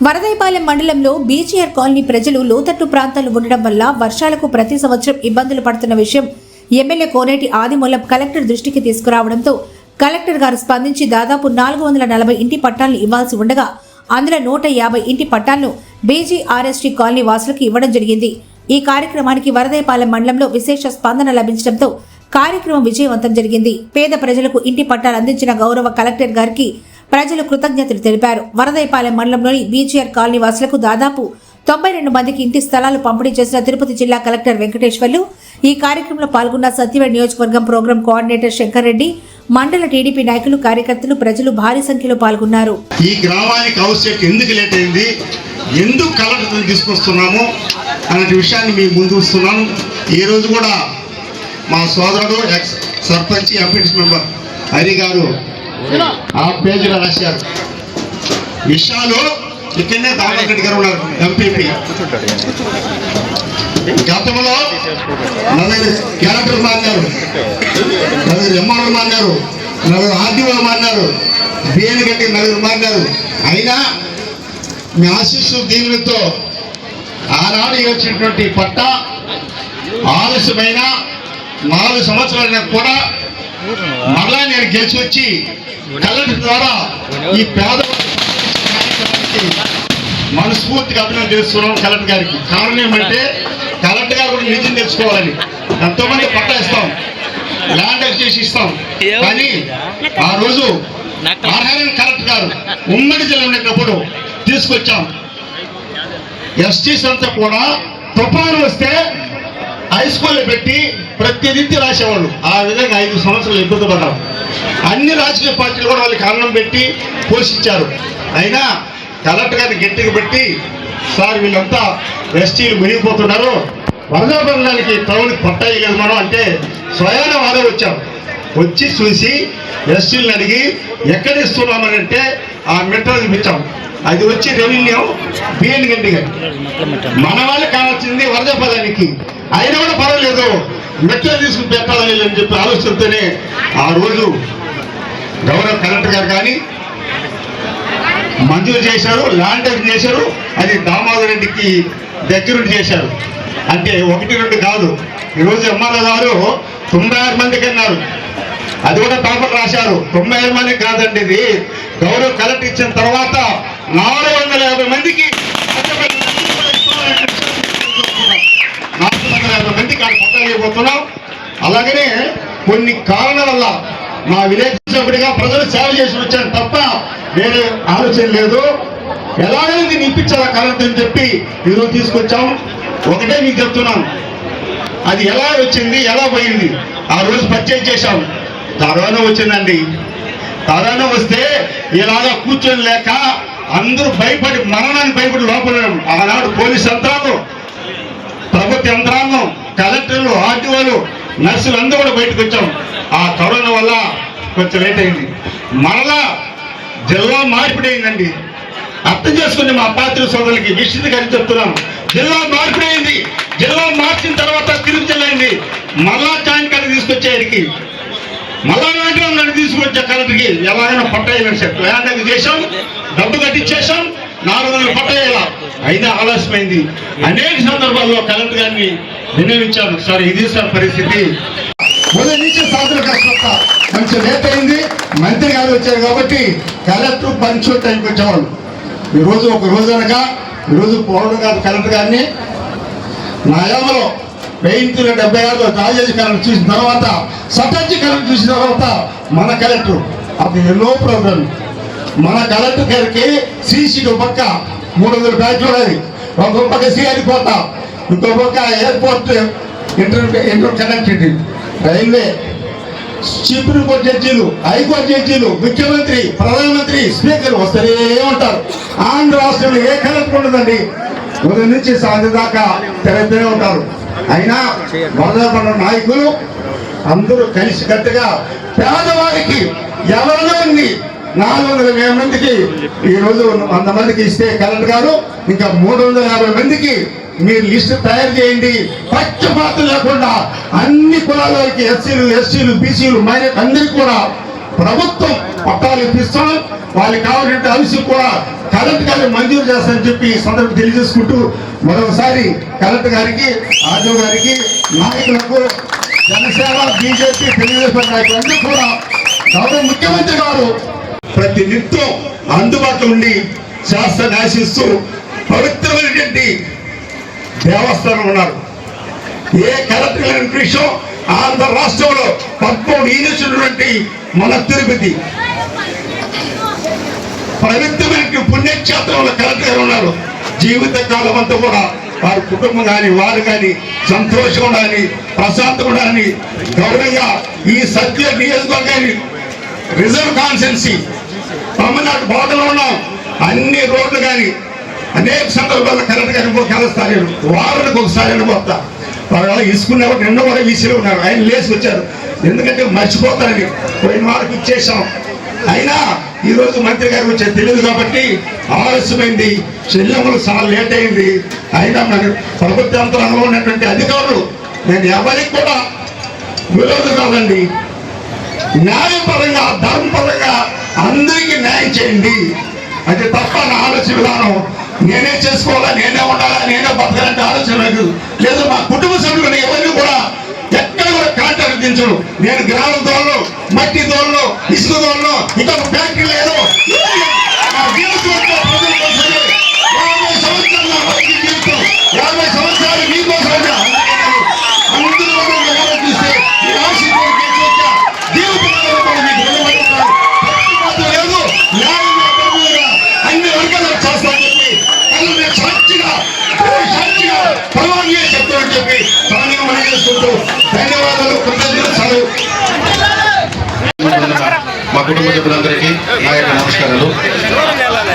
వరదైపాలెం మండలంలో BGR colony ప్రజలు లోతట్టు ప్రాంతాలు ఉండడం వల్ల వర్షాలకు ప్రతి సంవత్సరం ఇబ్బందులు పడుతున్న విషయం ఎమ్మెల్యే కోనేటి ఆదిమూలం కలెక్టర్ దృష్టికి తీసుకురావడంతో కలెక్టర్ గారు స్పందించి దాదాపు 440 ఇంటి పట్టాలను ఇవ్వాల్సి ఉండగా అందులో 150 ఇంటి పట్టాలను బీజీఆర్ఎస్టీ కాలనీ వాసులకు ఇవ్వడం జరిగింది. ఈ కార్యక్రమానికి వరదైపాలెం మండలంలో విశేష స్పందన లభించడంతో కార్యక్రమం విజయవంతం జరిగింది. పేద ప్రజలకు ఇంటి పట్టాలు అందించిన గౌరవ కలెక్టర్ గారికి ప్రజలు కృతజ్ఞతలు తెలిపారు. వరదైపాలెం మండలంలోని బీజీఆర్ కాలనీ వాసులకు దాదాపు 92 మందికి ఇంటి స్థలాలు పంపిణీ చేసిన తిరుపతి జిల్లా కలెక్టర్ వెంకటేశ్వర్లు ఈ కార్యక్రమంలో పాల్గొన్న సత్యవేడ్ నియోజకవర్గం ప్రోగ్రాం కోఆర్డినేటర్ శంకర్ రెడ్డి, మండల టీడీపీ నాయకులు, కార్యకర్తలు, ప్రజలు భారీ సంఖ్యలో పాల్గొన్నారు. ఈ గ్రామానికి అవసరం ఎందుకు లేట్ అయింది, ఎందుకు కలెక్టర్ తీసుకొస్తున్నాము అనే విషయాన్ని మీ ముందు వస్తున్నాను. ఈ రోజు కూడా మా సోదరుడు X sarpanch MPTC member Hari గారు ఆ పేజీలో రాశారు విషయాలు. ఇక్కడనే దామోదర్ రెడ్డి గారు ఉన్నారు ఎంపీపీ. గతంలో నలుగురు క్యారెక్టర్ మారినారు, నలుగురు ఎంఆర్ఓ మారినారు, నలుగురు ఆర్డీఓ మారినారు, బిఎన్ గట్టి నలుగురు మారినారు. అయినా మీ ఆశీస్సు దీవులతో ఆనాడు వచ్చినటువంటి పట్ట ఆలస్యమైన 4 సంవత్సరాలైనా కూడా మరలా నేను గెలిచి వచ్చి కలెక్టర్ ద్వారా ఈ పేదవాళ్ళకి మనస్ఫూర్తిగా అభినందన చేస్తున్నాం కలెక్టర్ గారికి. కారణం ఏమంటే కలెక్టర్ గారు కూడా నిజం తెలుసుకోవాలని ఎంతోమంది పట్టా ఇస్తాం, ల్యాండ్ చేసి ఇస్తాం, కానీ ఆ రోజు ఆర్ఆర్ఎన్ కలెక్టర్ గారు ఉమ్మడి జిల్లా ఉండేటప్పుడు తీసుకొచ్చాం. ఎస్టీస్ అంతా కూడా తుఫాను వస్తే హై స్కూల్లో పెట్టి ప్రతి రీతి రాసేవాళ్ళు. ఆ విధంగా 5 సంవత్సరాలు ఇబ్బంది పడ్డాం. అన్ని రాజకీయ పార్టీలు కూడా వాళ్ళకి అన్నం పెట్టి పోషించారు. అయినా కలెక్టర్ గారిని గట్టిగా పెట్టి, సార్ వీళ్ళంతా ఎస్టీలు మునిగిపోతున్నారు, వరదాపడడానికి టౌన్కి పట్టాయలేదు మనం అంటే స్వయాన వారే వచ్చాం. వచ్చి చూసి ఎస్టీలను అడిగి ఎక్కడ ఇస్తున్నామని అంటే ఆ మెట్రో చూపించాం. అది వచ్చి రెవెన్యూ బిఎన్ గండి గారు. మన వాళ్ళకి కావాల్సింది వరదపదానికి, అయినా కూడా పర్వాలేదు మెట్రో తీసుకుని పెట్టాలని అని చెప్పి ఆలోచనతోనే ఆ రోజు గౌరవ కలెక్టర్ గారు కానీ మంజూరు చేశారు, ల్యాండ్ చేశారు. అది దామోదర్ రెడ్డికి దగ్గరుండి చేశారు. అంటే 1-2 కాదు, ఈరోజు ఎంఆర్ఓ గారు 96 మందికి అన్నారు. అది కూడా పేపర్ రాశారు. 96 మందికి కాదండి, ఇది గౌరవ కలెక్టర్ ఇచ్చిన తర్వాత 450 మందికి 450 మందికి పట్టాలిపోతున్నాం. అలాగనే కొన్ని కారణాల వల్ల మా విలేజ్ సభ్యుడిగా ప్రజలు సేవ చేసి వచ్చాను తప్ప వేరే ఆలోచన లేదు. ఎలాగైనా దీన్ని ఇప్పించాలా కలెక్టర్ అని చెప్పి ఈరోజు తీసుకొచ్చాం. ఒకటే మీకు చెప్తున్నాం, అది ఎలా వచ్చింది, ఎలా పోయింది. ఆ రోజు పర్చేజ్ చేశాం. కరోనా వచ్చిందండి. కరోనా వస్తే ఇలాగా కూర్చొని లేక అందరూ భయపడి, మరణానికి భయపడి లోపల ఆనాడు పోలీస్ యంత్రాంగం, ప్రభుత్వ యంత్రాంగం, కలెక్టర్లు, ఆర్టీఓలు, నర్సులు అందరూ కూడా బయటకు వచ్చాం. ఆ కరోనా వల్ల కొంచెం లేట్ అయింది. మరలా జిల్లా మార్పిడి అయిందండి. అర్థం చేసుకుని మా పాత్ర సోదరులకి విషయం గారికి చెప్తున్నాం, జిల్లా మార్పిడి అయింది. జిల్లా మార్చిన తర్వాత తిరుపతి జిల్లా అయింది. మళ్ళా జాయింట్ కలెక్టర్ తీసుకొచ్చేయడానికి మళ్ళా వెంటనే నన్ను తీసుకొచ్చే కలెక్టర్కి ఎలాగైనా పట్టాయాలని చెప్పి ల్యాండ్ చేశాం, డబ్బు కట్టించేసాం, 400 పట్టాయాల. అయినా ఆలస్యమైంది. అనేక సందర్భాల్లో కలెక్టర్ గారిని వినియోగించాను, సార్ ఇది సార్ పరిస్థితి. మొదటి నుంచి సాధన కష్టపడతా కొంచెం లేట్ అయింది. మంత్రి గారు వచ్చారు కాబట్టి కలెక్టర్ పంచు టైంకి వచ్చేవాళ్ళు. ఈరోజు ఒక రోజు అనగా ఈరోజు పౌరుడు గారు కలెక్టర్ గారిని నా యామలో 1976లో రాజేష్ కలెక్టర్ చూసిన తర్వాత, సటాజీ కలెక్టర్ చూసిన తర్వాత మన కలెక్టర్ అది ఎన్నో ప్రోగ్రామ్. మన కలెక్టర్ గారికి సిసిటీ పక్క 300 బ్యాచ్లు ఉన్నాయి. ఒక పక్క సిఆర్ కోట, ఇంకో పక్క airport inter connectivity, railway, supreme court జడ్జీలు, హైకోర్టు జడ్జీలు, ముఖ్యమంత్రి, ప్రధానమంత్రి, స్పీకర్ వస్తూనే ఉంటారు. ఆంధ్ర రాష్ట్రంలో ఏ కలెక్టర్ ఉండదండి. ఉదయం నుంచి సాయంత్రం దాకా తిరుగుతూనే ఉంటారు. అయినా వరదపడిన నాయకులు అందరూ కలిసి కట్టుగా పేదవారికి ఎవరిలో ఉంది 450 మందికి ఈరోజు 100 మందికి ఇస్తే కలెక్టర్ గారు ఇంకా 350 మందికి మీరు లిస్ట్ తయారు చేయండి. పక్షపాతం లేకుండా అన్ని కులాలకి, ఎస్సీలు, ఎస్టీలు, బీసీలు, మైనారిటీ అందరికీ కూడా ప్రభుత్వం పట్టాలు ఇప్పిస్తాం, వాళ్ళకి కావాలంటే అంశం కూడా కలెక్టర్ గారిని మంజూరు చేస్తారని చెప్పి ఈ సందర్భం తెలియజేసుకుంటూ మరొకసారి కలెక్టర్ గారికి, ఆర్డీఓ గారికి, నాయకులకు, జనసేన, బీజేపీ, తెలుగుదేశం నాయకులందరూ కూడా గౌరవ ముఖ్యమంత్రి గారు ప్రతి నిత్యం అందుబాటులో ఉండి శాస్త్రాన్ని ఆశిస్తూ పవిత్రమైనటువంటి దేవస్థానం ఉన్నారు. ఏ కలెక్టర్ లేని విషయం ఆంధ్ర రాష్ట్రంలో 13 ఈనిచ్చినటువంటి మన తిరుపతి పవిత్రమైన పుణ్యక్షేత్రంలో కలెక్టర్ గారు ఉన్నారు. జీవిత కాలం అంతా కూడా వారి కుటుంబం కానీ వారు కానీ సంతోషంగా ఉండాలని, ప్రశాంతంగా ఉండాలని గౌరవంగా ఈ సత్య నియోజకవర్గాన్ని రిజర్వ్ కాన్స్టిట్యున్సీ తమిళనాడు బాటలో ఉన్నాం. అన్ని రోడ్లు కానీ అనేక సందర్భాల్లో కలెక్టర్ గారిని కలుస్తారు. వారానికి ఒకసారి పోతా వాళ్ళు ఇసుకున్నప్పుడు నిన్న కూడా వీసీలో ఉన్నారు. ఆయన లేచి వచ్చారు, ఎందుకంటే మర్చిపోతారని. పోయిన వారికి ఇచ్చేసాం. అయినా ఈరోజు మంత్రి గారికి వచ్చే తెలియదు కాబట్టి ఆలస్యమైంది, చెల్లెములు చాలా లేట్ అయింది. అయినా మన ప్రభుత్వ యంత్రంలో ఉన్నటువంటి అధికారులు, నేను ఎవరికి కూడా విరోధం కాదండి, న్యాయపరంగా ధర్మపరంగా అందరికీ న్యాయం చేయండి. అది తప్ప నా ఆలోచన విధానం నేనే చేసుకోవాలా, నేనే ఉండాలా, నేనే బతకాలంటే ఆలోచన లేదు. మా కుటుంబ సభ్యులు ఎవరిని కూడా ఎక్కడ కూడా కాంటాక్ట్ దించరు. నేను గ్రామ దోళ్ళు, మట్టి దోళ్ళు, ఇసుక దోళ్ళు, ఇంకొక ఫ్యాక్టరీ లేదు. నా జీవితం ప్రజల కోసమే 50 సంవత్సరాలు నా బతికి జీవితం, 50 సంవత్సరాలు మీకోసం అందరూ చూస్తే ఈ ఆశీర్వాదం జీవితంలో కూడా మీకు రుణపడతారు. లేదు, న్యాయంగా ప్రభువుగా అన్ని వర్గాలకు చేస్తామని చెప్పి కళ్ళు మేము సాక్షిగా పరవాన్నే చెప్తామని చెప్పి తానే మనం చేసుకుంటూ ధన్యవాదాలు, కృతజ్ఞతలు. మా కుటుంబ సభ్యులందరికీ నా యొక్క నమస్కారాలు.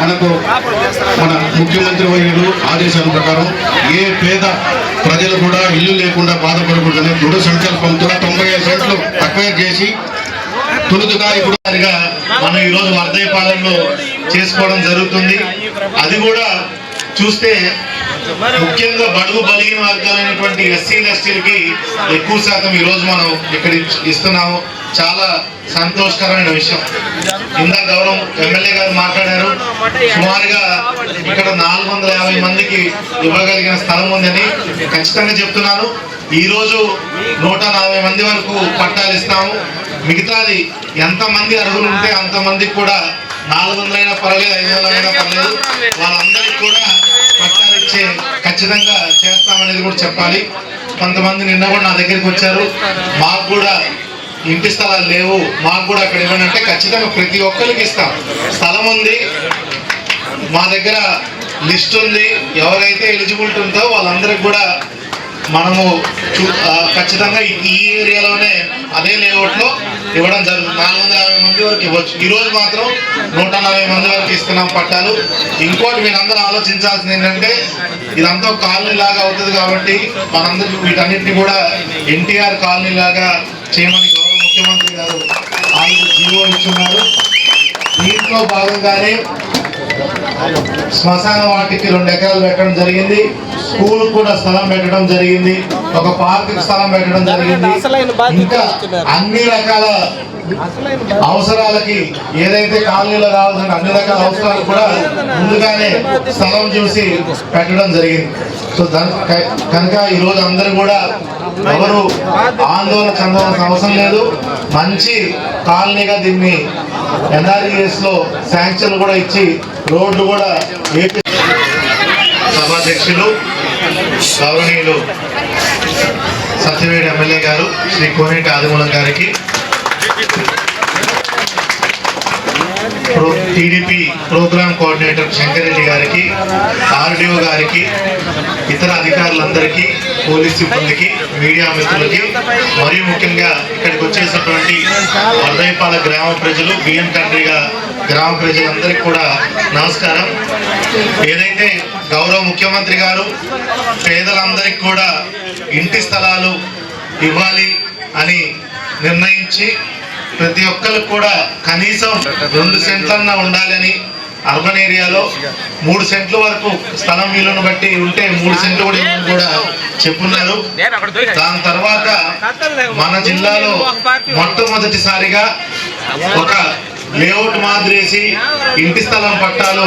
మనకు మన ముఖ్యమంత్రి వర్యులు ఆదేశాల ప్రకారం ఏ పేద ప్రజలు కూడా ఇల్లు లేకుండా బాధపడకూడదని దృఢ సంకల్పంతో 95 సెంట్లు అక్వైర్ చేసి తొలుతుగా ఇప్పుడు మనం ఈరోజు వర్ధయపాలెంలో చేసుకోవడం జరుగుతుంది. అది కూడా చూస్తే ముఖ్యంగా బడుగు బలిగిన వర్గాలైనటువంటి ఎస్సీలు ఎస్టీలకి ఎక్కువ శాతం ఈరోజు మనం ఇక్కడ ఇస్తున్నాము. చాలా సంతోషకరమైన విషయం. ఇందాక గౌరవం ఎమ్మెల్యే గారు మాట్లాడారు, సుమారుగా ఇక్కడ 450 మందికి ఇవ్వగలిగిన స్థలం ఉందని. ఖచ్చితంగా చెప్తున్నాను, ఈరోజు 140 మంది వరకు పట్టాలు ఇస్తాము. మిగతాది ఎంతమంది అర్హులు ఉంటే అంతమందికి కూడా 400 అయినా పర్లేదు, 500 అయినా పర్లేదు, వాళ్ళందరికీ కూడా పట్టాలు ఇచ్చే ఖచ్చితంగా చేస్తామనేది కూడా చెప్పాలి. కొంతమంది నిన్న కూడా నా దగ్గరికి వచ్చారు, మాకు కూడా ఇంటి స్థలాలు లేవు, మాకు కూడా అక్కడ ఇవ్వండి అంటే ఖచ్చితంగా ప్రతి ఒక్కరికి ఇస్తాం. స్థలం ఉంది, మా దగ్గర లిస్ట్ ఉంది, ఎవరైతే ఎలిజిబిలిటీ ఉందో వాళ్ళందరికి కూడా మనము ఖచ్చితంగా ఈ ఏరియాలోనే అదే లేఅవుట్లో ఇవ్వడం జరుగుతుంది. 450 మంది వరకు ఇవ్వచ్చు. ఈరోజు మాత్రం 140 మంది వరకు ఇస్తున్నాం పట్టాలు. ఇంకోటి మీరందరూ ఆలోచించాల్సింది ఏంటంటే, ఇదంతా కాలనీ లాగా అవుతుంది కాబట్టి మనందరికీ వీటన్నిటిని కూడా ఎన్టీఆర్ కాలనీ లాగా చేయమని గౌరవ ముఖ్యమంత్రి గారు ఆయన జీవో ఇచ్చున్నారు. దీంట్లో భాగంగానే శ్మశాన వాటికి 2 ఎకరాలు పెట్టడం జరిగింది, స్కూల్ కూడా స్థలం పెట్టడం జరిగింది, ఒక పార్క్ స్థలం పెట్టడం జరిగింది. ఇంకా అన్ని రకాల అవసరాలకి ఏదైతే కాలనీలో కావాల్సిన అన్ని రకాల అవసరాలు కూడా ముందుగానే స్థలం చూసి పెట్టడం జరిగింది. సో కనుక ఈరోజు అందరూ కూడా ఎవరు ఆందోళన చెందవలసిన అవసరం లేదు. మంచి కాలనీగా దీన్ని NRES లో శాంక్షన్ కూడా ఇచ్చి రోడ్లు కూడా ఏపీ సభాధ్యక్షులు గౌరవనీయులు సత్యవేడి ఎమ్మెల్యే గారు శ్రీ కోనేటి ఆదిమూలం గారికి, TDP program coordinator Shankar Reddy గారికి, ఆర్డీఓ గారికి, ఇతర అధికారులందరికీ, పోలీస్ సిబ్బందికి, మీడియా మిత్రులకి, మరియు ముఖ్యంగా ఇక్కడికి వచ్చేసినటువంటి వర్ధయపాలెం గ్రామ ప్రజలు, బియ్యం కంట్రీగా గ్రామ ప్రజలందరికీ కూడా నమస్కారం. ఏదైతే గౌరవ ముఖ్యమంత్రి గారు పేదలందరికీ కూడా ఇంటి స్థలాలు ఇవ్వాలి అని నిర్ణయించి ప్రతి ఒక్కరికి కూడా కనీసం 2 సెంట్లన్నా ఉండాలని అర్బన్ ఏరియాలో 3 సెంట్ల వరకు స్థలం వీలును బట్టి ఉంటే 3 సెంట్లు కూడా ఇవ్వమని కూడా చెప్పున్నారు. దాని తర్వాత మన జిల్లాలో మొట్టమొదటిసారిగా ఒక లేఅవుట్ మాదిరేసి ఇంటి స్థలం పట్టాలు